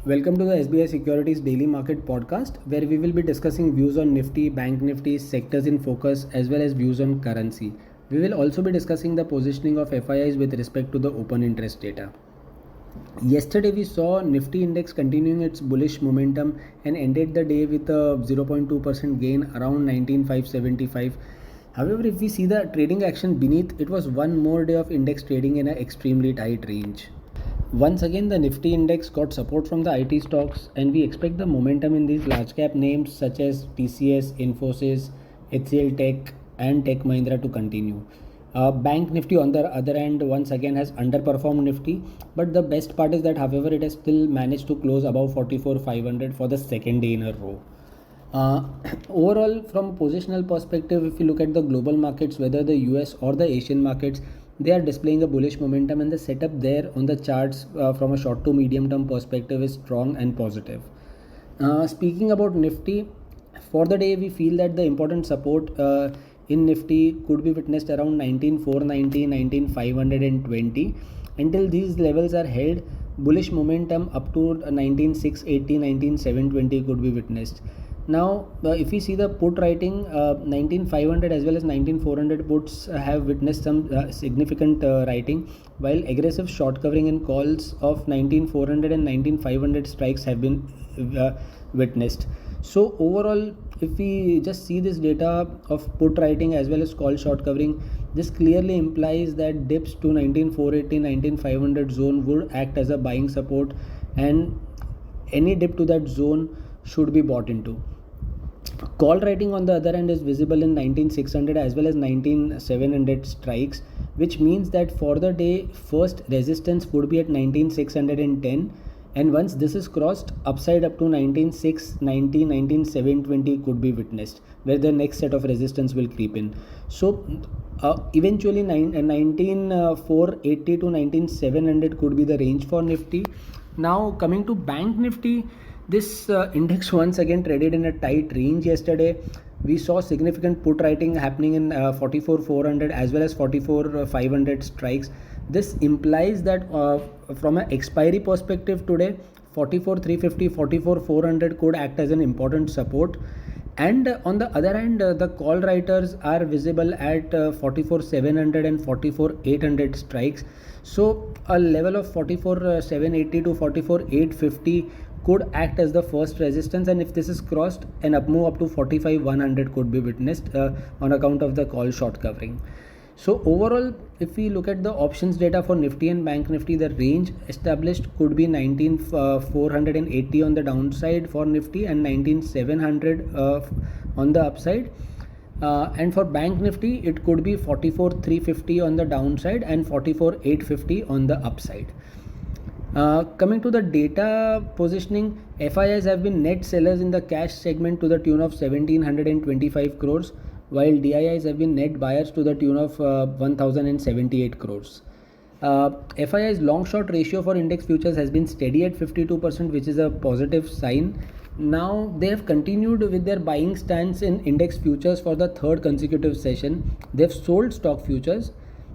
Welcome to the SBI Securities Daily Market Podcast, where we will be discussing views on Nifty, Bank Nifty, sectors in focus, as well as views on currency. We will also be discussing the positioning of FIIs with respect to the open interest data. Yesterday, we saw Nifty index continuing its bullish momentum and ended the day with a 0.2% gain around 19,575. However, if we see the trading action beneath, it was one more day of index trading in an extremely tight range. Once again, the Nifty index got support from the IT stocks, and we expect the momentum in these large cap names such as TCS, Infosys, HCL Tech, and Tech Mahindra to continue. Bank Nifty, on the other hand, once again has underperformed Nifty, but the best part is that, however, it has still managed to close above 44,500 for the second day in a row. Overall, from a positional perspective, if you look at the global markets, whether the US or the Asian markets, they are displaying a bullish momentum, and the setup there on the charts from a short to medium term perspective is strong and positive. Speaking about Nifty, for the day we feel that the important support in Nifty could be witnessed around 19,490, 19,520. Until these levels are held, bullish momentum up to 19,680, 19,720 could be witnessed. Now, if we see the put writing, 19,500 as well as 19,400 puts have witnessed some significant writing, while aggressive short covering and calls of 19,400 and 19,500 strikes have been witnessed. So overall, if we just see this data of put writing as well as call short covering, this clearly implies that dips to 19,480, 19,500 zone would act as a buying support, and any dip to that zone should be bought into. Call writing on the other end is visible in 19,600 as well as 19,700 strikes, which means that for the day, first resistance would be at 19,610, and once this is crossed, upside up to 19,690, 19,720 could be witnessed, where the next set of resistance will creep in. So eventually 19,480 to 19,700 could be the range for Nifty. Now coming to Bank Nifty, this index once again traded in a tight range yesterday. We saw significant put writing happening in 44,400 as well as 44,500 strikes. This implies that from an expiry perspective today, 44,350, 44,400 could act as an important support. And on the other hand, the call writers are visible at 44,700 and 44,800 strikes. So a level of 44,780 to 44,850 could act as the first resistance, and if this is crossed, an up move up to 45,100 could be witnessed on account of the call short covering. So overall, if we look at the options data for Nifty and Bank Nifty, the range established could be 19,480 on the downside for Nifty and 19,700 on the upside. And for Bank Nifty, it could be 44,350 on the downside and 44,850 on the upside. Coming to the data positioning, FIIs have been net sellers in the cash segment to the tune of 1,725 crores, while DIIs have been net buyers to the tune of 1,078 crores. FII's long short ratio for index futures has been steady at 52%, which is a positive sign. Now they have continued with their buying stance in index futures for the third consecutive session. They have sold stock futures,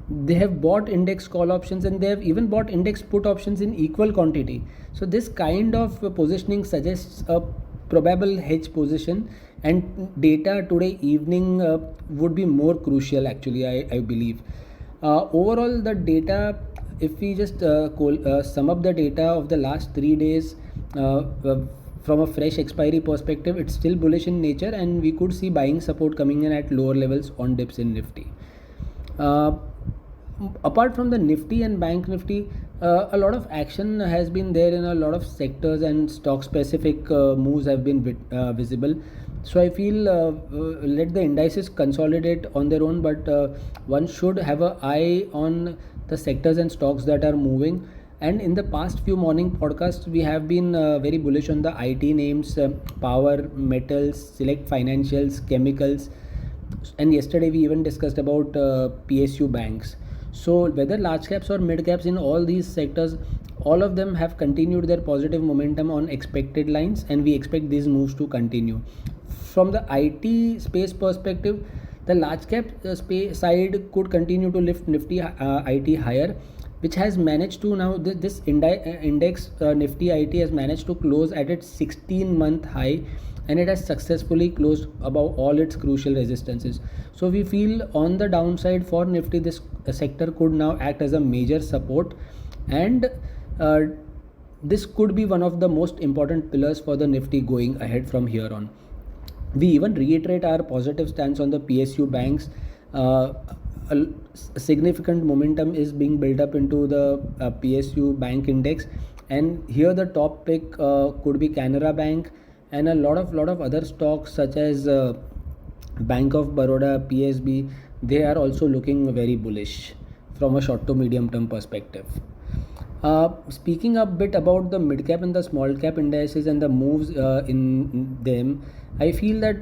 they have bought index call options, and they have even bought index put options in equal quantity. So this kind of positioning suggests a probable hedge position, and data today evening would be more crucial actually, I believe. Overall, the data, if we just sum up the data of the last 3 days from a fresh expiry perspective, it's still bullish in nature, and we could see buying support coming in at lower levels on dips in Nifty. Apart from the Nifty and Bank Nifty, a lot of action has been there in a lot of sectors, and stock specific moves have been visible. So I feel let the indices consolidate on their own, but one should have an eye on the sectors and stocks that are moving. And in the past few morning podcasts, we have been very bullish on the IT names, power, metals, select financials, chemicals, and yesterday we even discussed about PSU banks. So whether large caps or mid caps, in all these sectors, all of them have continued their positive momentum on expected lines, and we expect these moves to continue. From the IT space perspective, the large cap space side could continue to lift Nifty IT higher, which has managed to now this index Nifty IT has managed to close at its 16-month high, and it has successfully closed above all its crucial resistances. So we feel on the downside for Nifty, this sector could now act as a major support, and this could be one of the most important pillars for the Nifty going ahead from here on. We even reiterate our positive stance on the PSU banks. A significant momentum is being built up into the PSU bank index, and here the top pick could be Canara Bank, and a lot of other stocks such as Bank of Baroda, PSB. They are also looking very bullish from a short to medium term perspective. Speaking a bit about the mid cap and the small cap indices and the moves in them, I feel that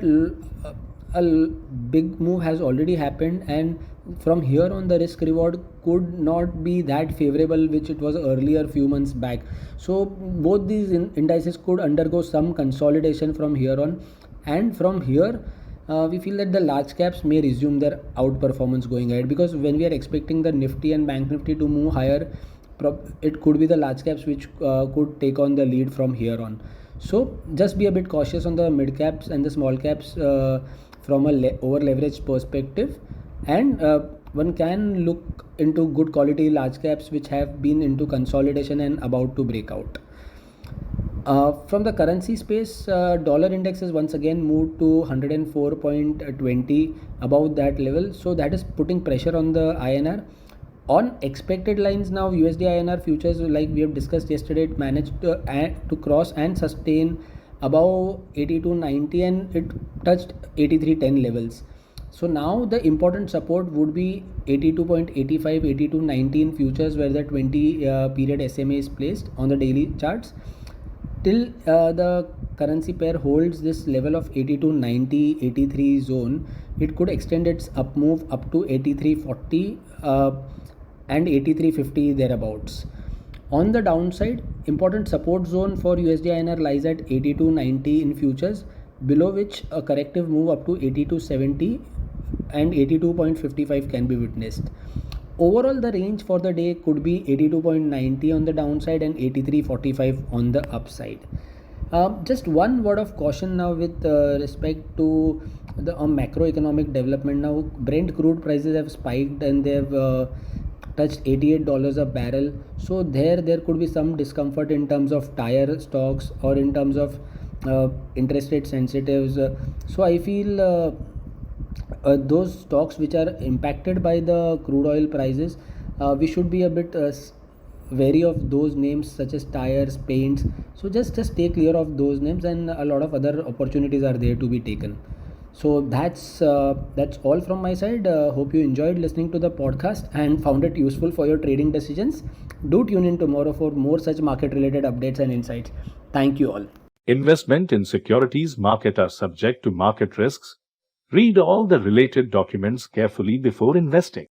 big move has already happened, and from here on the risk reward could not be that favorable which it was earlier few months back. So both these indices could undergo some consolidation from here on, and from here we feel that the large caps may resume their outperformance going ahead, because when we are expecting the Nifty and Bank Nifty to move higher, it could be the large caps which could take on the lead from here on. So just be a bit cautious on the mid caps and the small caps from a over leveraged perspective, and one can look into good quality large caps which have been into consolidation and about to break out. From the currency space, dollar index has once again moved to 104.20 above that level, so that is putting pressure on the INR. On expected lines now, USD INR futures, like we have discussed yesterday, it managed to cross and sustain above 82.90, and it touched 83.10 levels. So now the important support would be 82.85, 82.90 in futures, where the 20 period SMA is placed on the daily charts. Till the currency pair holds this level of 82.90, 83 zone, it could extend its up move up to 83.40 and 83.50 thereabouts. On the downside, important support zone for USD INR lies at 82.90 in futures, below which a corrective move up to 82.70 and 82.55 can be witnessed. Overall, the range for the day could be 82.90 on the downside and 83.45 on the upside. Just one word of caution now with respect to the macroeconomic development. Now, Brent crude prices have spiked and they have touched $88 a barrel. So there could be some discomfort in terms of tire stocks or in terms of interest rate sensitives. So I feel those stocks which are impacted by the crude oil prices, we should be a bit wary of those names such as tires, paints. So just stay clear of those names, and a lot of other opportunities are there to be taken. So that's all from my side. Hope you enjoyed listening to the podcast and found it useful for your trading decisions. Do tune in tomorrow for more such market related updates and insights. Thank you all. Investment in securities market are subject to market risks. Read all the related documents carefully before investing.